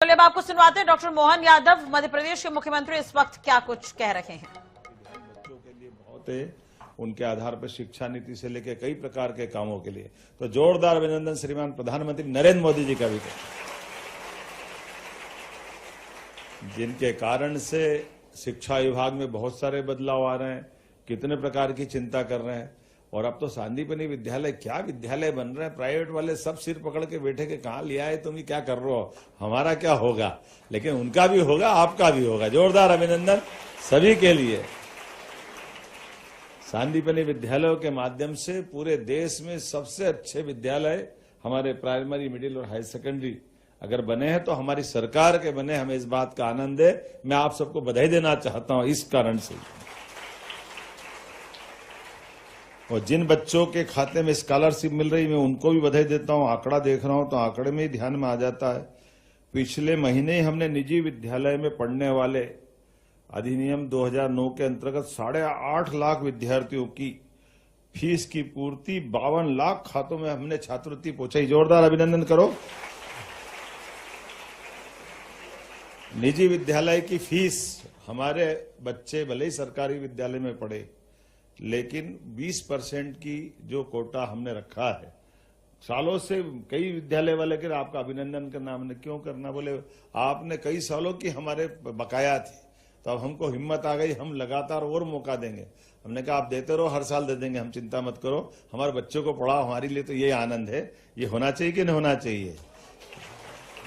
चलिए अब आपको सुनवाते हैं डॉक्टर मोहन यादव, मध्य प्रदेश के मुख्यमंत्री इस वक्त क्या कुछ कह रहे हैं। बच्चों के लिए बहुत है, उनके आधार पर शिक्षा नीति से लेकर कई प्रकार के कामों के लिए तो जोरदार अभिनंदन श्रीमान प्रधानमंत्री नरेंद्र मोदी जी का भी है, जिनके कारण से शिक्षा विभाग में बहुत सारे बदलाव आ रहे हैं, कितने प्रकार की चिंता कर रहे हैं। और अब तो सांदीपनि विद्यालय, क्या विद्यालय बन रहे हैं, प्राइवेट वाले सब सिर पकड़ के बैठे के कहां लिया है तुम, क्या कर रहे हो, हमारा क्या होगा, लेकिन उनका भी होगा, आपका भी होगा। जोरदार अभिनंदन सभी के लिए। सांदीपनि विद्यालयों के माध्यम से पूरे देश में सबसे अच्छे विद्यालय हमारे प्राइमरी, मिडिल और हायर सेकेंडरी अगर बने हैं तो हमारी सरकार के बने, हमें इस बात का आनंद है। मैं आप सबको बधाई देना चाहता हूं इस कारण से। और जिन बच्चों के खाते में स्कॉलरशिप मिल रही, मैं उनको भी बधाई देता हूं। आंकड़ा देख रहा हूं तो आंकड़े में ही ध्यान में आ जाता है। पिछले महीने ही हमने निजी विद्यालय में पढ़ने वाले अधिनियम 2009 के अंतर्गत 8.5 लाख विद्यार्थियों की फीस की पूर्ति 52 लाख खातों में हमने छात्रवृत्ति पहुंचाई। जोरदार अभिनंदन करो। निजी विद्यालय की फीस, हमारे बच्चे भले ही सरकारी विद्यालय में पढ़े, लेकिन 20% की जो कोटा हमने रखा है, सालों से कई विद्यालय वाले के आपका अभिनंदन करना, हमने क्यों करना, बोले आपने कई सालों की हमारे बकाया थी, तो अब हमको हिम्मत आ गई, हम लगातार और मौका देंगे। हमने कहा आप देते रहो, हर साल दे देंगे, हम चिंता मत करो, हमारे बच्चों को पढ़ाओ, हमारे लिए तो ये आनंद है। ये होना चाहिए कि नहीं होना चाहिए।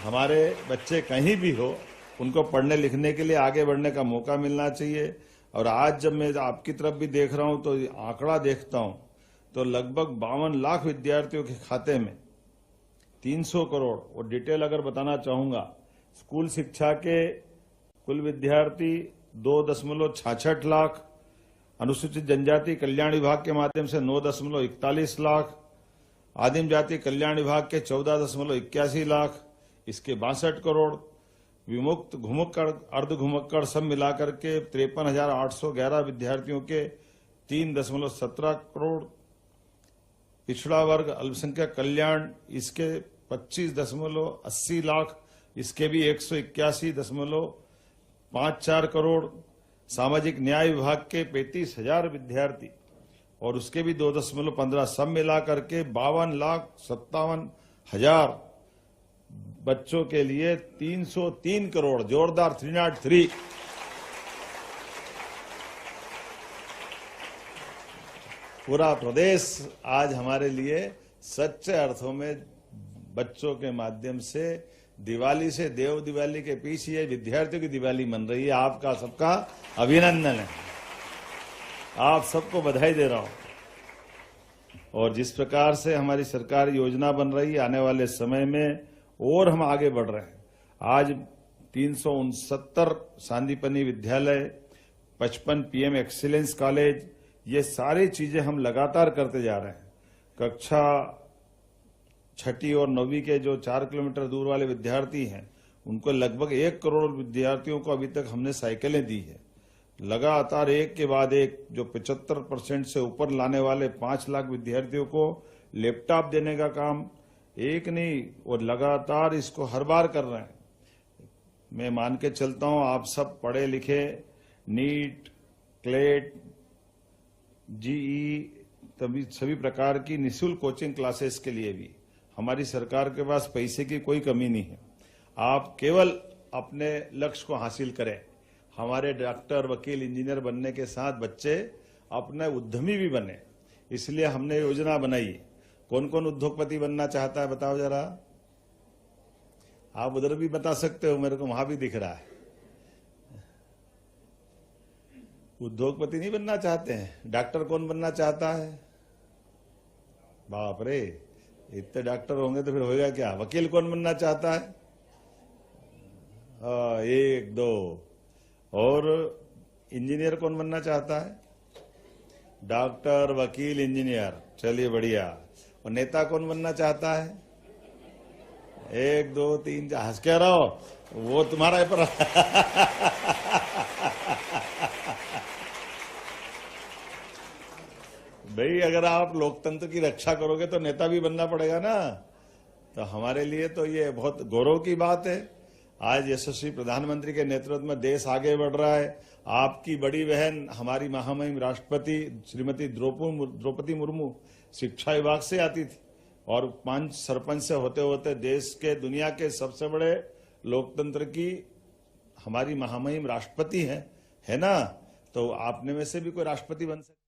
हमारे बच्चे कहीं भी हो, उनको पढ़ने लिखने के लिए आगे बढ़ने का मौका मिलना चाहिए। और आज जब मैं आपकी तरफ भी देख रहा हूं तो आंकड़ा देखता हूं तो लगभग 52 लाख विद्यार्थियों के खाते में 300 करोड़, और डिटेल अगर बताना चाहूंगा, स्कूल शिक्षा के कुल विद्यार्थी 2.66 लाख, अनुसूचित जनजाति कल्याण विभाग के माध्यम से 9.41 लाख, आदिम जाति कल्याण विभाग के 14.81 लाख, इसके 62 करोड़, विमुक्त, घुमक्कड़, अर्ध घुमक्कड़ सब मिलाकर के 53,811 विद्यार्थियों के 3.17 करोड़, पिछड़ा वर्ग अल्पसंख्यक कल्याण इसके 25.80 लाख, इसके भी 181.54 करोड़, सामाजिक न्याय विभाग के 35,000 विद्यार्थी और उसके भी 2.15, सब मिलाकर के 52,57,000 बच्चों के लिए 303 करोड़। जोरदार 303। पूरा प्रदेश आज हमारे लिए सच्चे अर्थों में बच्चों के माध्यम से दिवाली से देव दिवाली के पीछे ये विद्यार्थियों की दिवाली मन रही है। आपका सबका अभिनंदन है, आप सबको बधाई दे रहा हूं। और जिस प्रकार से हमारी सरकार योजना बन रही है, आने वाले समय में और हम आगे बढ़ रहे हैं। आज 369 सांदीपनि विद्यालय, 55 पीएम एक्सीलेंस कॉलेज, ये सारी चीजें हम लगातार करते जा रहे हैं। कक्षा 6ठी और 9वीं के जो 4 किलोमीटर दूर वाले विद्यार्थी हैं, उनको लगभग 1 करोड़ विद्यार्थियों को अभी तक हमने साइकिलें दी है। लगातार एक के बाद एक जो 75% से ऊपर लाने वाले 5 लाख विद्यार्थियों को लैपटॉप देने का काम एक नहीं, और लगातार इसको हर बार कर रहे हैं। मैं मान के चलता हूं आप सब पढ़े लिखे, नीट, क्लेट, जीई, सभी प्रकार की निःशुल्क कोचिंग क्लासेस के लिए भी हमारी सरकार के पास पैसे की कोई कमी नहीं है। आप केवल अपने लक्ष्य को हासिल करें। हमारे डॉक्टर, वकील, इंजीनियर बनने के साथ बच्चे अपने उद्यमी भी बने, इसलिए हमने योजना बनाई। कौन कौन उद्योगपति बनना चाहता है बताओ जरा। आप उधर भी बता सकते हो, मेरे को वहां भी दिख रहा है। उद्योगपति नहीं बनना चाहते हैं। डॉक्टर कौन बनना चाहता है? बाप रे, इतने डॉक्टर होंगे तो फिर होगा क्या। वकील कौन बनना चाहता है? 1 2। और इंजीनियर कौन बनना चाहता है? डॉक्टर, वकील, इंजीनियर, चलिए बढ़िया। और नेता कौन बनना चाहता है? 1 2 3 4। हंस क्या रहो, वो तुम्हारा पर भाई अगर आप लोकतंत्र की रक्षा करोगे तो नेता भी बनना पड़ेगा ना। तो हमारे लिए तो ये बहुत गौरव की बात है। आज यशस्वी प्रधानमंत्री के नेतृत्व में देश आगे बढ़ रहा है। आपकी बड़ी बहन हमारी महामहिम राष्ट्रपति श्रीमती द्रौपदी मुर्मू शिक्षा विभाग से आती थी और 5 सरपंच से होते होते देश के दुनिया के सबसे बड़े लोकतंत्र की हमारी महामहिम राष्ट्रपति है ना। तो आपने में से भी कोई राष्ट्रपति बन सकते।